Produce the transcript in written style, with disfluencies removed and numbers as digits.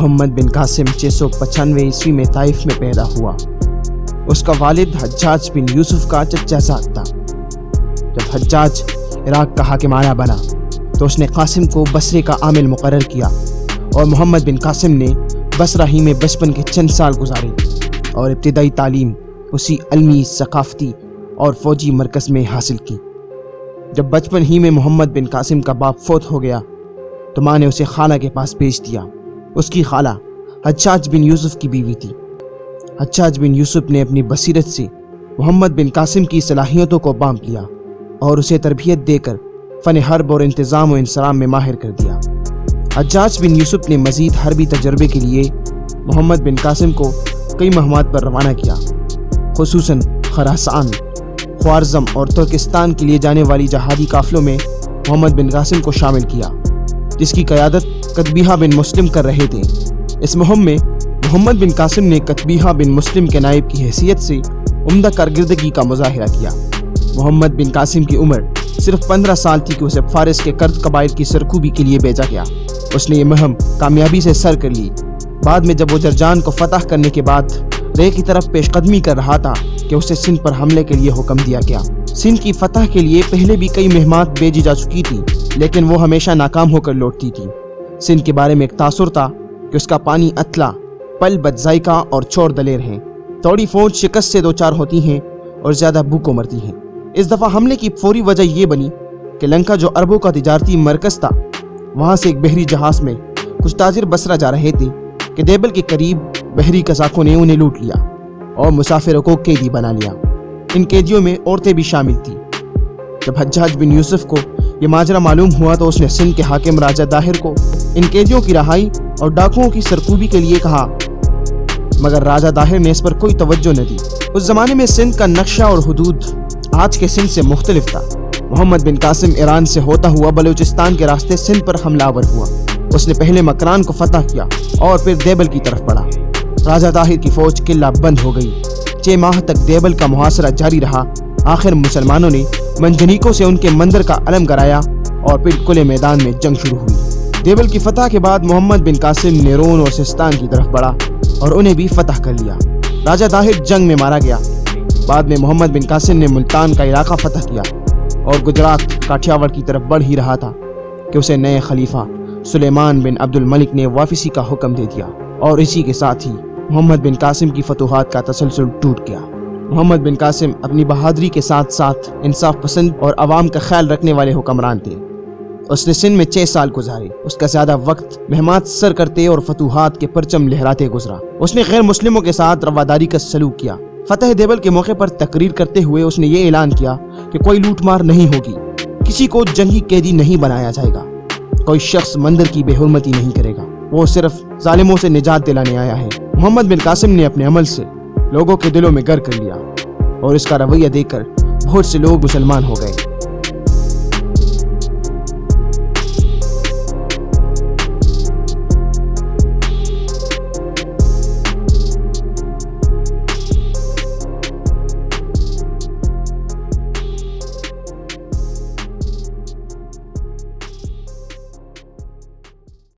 محمد بن قاسم 695 عیسوی میں طائف میں پیدا ہوا۔ اس کا والد حجاج بن یوسف کا چچا زاد تھا۔ جب حجاج عراق کا حاکم بنا تو اس نے قاسم کو بصرے کا عامل مقرر کیا اور محمد بن قاسم نے بصرہ ہی میں بچپن کے چند سال گزارے اور ابتدائی تعلیم اسی علمی، ثقافتی اور فوجی مرکز میں حاصل کی۔ جب بچپن ہی میں محمد بن قاسم کا باپ فوت ہو گیا تو ماں نے اسے خالہ کے پاس بھیج دیا۔ اس کی خالہ حجاج بن یوسف کی بیوی تھی۔ حجاج بن یوسف نے اپنی بصیرت سے محمد بن قاسم کی صلاحیتوں کو بانپ لیا اور اسے تربیت دے کر فن حرب اور انتظام و انصرام میں ماہر کر دیا۔ حجاج بن یوسف نے مزید حربی تجربے کے لیے محمد بن قاسم کو کئی مہمات پر روانہ کیا، خصوصاً خراسان، خوارزم اور ترکستان کے لیے جانے والی جہادی قافلوں میں محمد بن قاسم کو شامل کیا، جس کی قیادت قطبیہ بن مسلم کر رہے تھے۔ اس مہم میں محمد بن قاسم نے قطبیہ بن مسلم کے نائب کی حیثیت سے عمدہ کارکردگی کا مظاہرہ کیا۔ محمد بن قاسم کی عمر صرف 15 سال تھی کہ اسے فارس کے کرد قبائل کی سرکوبی کے لیے بھیجا گیا۔ اس نے یہ مہم کامیابی سے سر کر لی۔ بعد میں جب وہ جرجان کو فتح کرنے کے بعد رے کی طرف پیش قدمی کر رہا تھا کہ اسے سندھ پر حملے کے لیے حکم دیا گیا۔ سندھ کی فتح کے لیے پہلے بھی کئی مہمات بھیجی جا چکی تھی، لیکن وہ ہمیشہ ناکام ہو کر لوٹتی تھی۔ سندھ کے بارے میں ایک تاثر تھا کہ اس کا پانی اتلا، پل بد ذائقہ اور چور دلیر ہیں۔ توڑی فوج شکست سے دوچار ہوتی ہیں اور زیادہ بھوکوں مرتی ہیں۔ اس دفعہ حملے کی فوری وجہ یہ بنی کہ لنکا جو عربوں کا تجارتی مرکز تھا، وہاں سے ایک بحری جہاز میں کچھ تاجر بصرہ جا رہے تھے کہ دیبل کے قریب بحری قزاقوں نے انہیں لوٹ لیا اور مسافروں کو قیدی بنا لیا۔ ان قیدیوں میں عورتیں بھی شامل تھیں۔ جب حجاج بن یوسف کو یہ ماجرا معلوم ہوا تو اس نے سندھ کے حاکم راجہ داہر کو ان قیدیوں کی رہائی اور ڈاکوؤں کی سرکوبی کے لیے کہا، مگر راجہ داہر نے اس پر کوئی توجہ نہ دی۔ اس زمانے میں سندھ کا نقشہ اور حدود آج کے سندھ سے مختلف تھا۔ محمد بن قاسم ایران سے ہوتا ہوا بلوچستان کے راستے سندھ پر حملہ آور ہوا۔ اس نے پہلے مکران کو فتح کیا اور پھر دیبل کی طرف بڑھا۔ راجہ داہر کی فوج قلعہ بند ہو گئی۔ 6 ماہ تک دیبل کا محاصرہ جاری رہا۔ آخر مسلمانوں نے منجنیکوں سے ان کے مندر کا علم گرایا اور پھر کھلے میدان میں جنگ شروع ہوئی۔ دیبل کی فتح کے بعد محمد بن قاسم نیرون اور سستان کی طرف بڑھا اور انہیں بھی فتح کر لیا۔ راجہ داہر جنگ میں مارا گیا۔ بعد میں محمد بن قاسم نے ملتان کا علاقہ فتح کیا اور گجرات کاٹھیاواڑ کی طرف بڑھ ہی رہا تھا کہ اسے نئے خلیفہ سلیمان بن عبد الملک نے واپسی کا حکم دے دیا اور اسی کے ساتھ ہی محمد بن قاسم کی فتوحات کا تسلسل ٹوٹ گیا۔ محمد بن قاسم اپنی بہادری کے ساتھ ساتھ انصاف پسند اور عوام کا خیال رکھنے والے حکمران تھے۔ اس نے سندھ میں 6 سال گزارے۔ اس کا زیادہ وقت مہمات سر کرتے اور فتوحات کے پرچم لہراتے گزرا۔ اس نے غیر مسلموں کے ساتھ رواداری کا سلوک کیا۔ فتح دیبل کے موقع پر تقریر کرتے ہوئے اس نے یہ اعلان کیا کہ کوئی لوٹ مار نہیں ہوگی، کسی کو جنگی قیدی نہیں بنایا جائے گا، کوئی شخص مندر کی بے حرمتی نہیں کرے گا، وہ صرف ظالموں سے نجات دلانے آیا ہے۔ محمد بن قاسم نے اپنے عمل سے لوگوں کے دلوں میں گر کر لیا اور اس کا رویہ دیکھ کر بہت سے لوگ مسلمان ہو گئے۔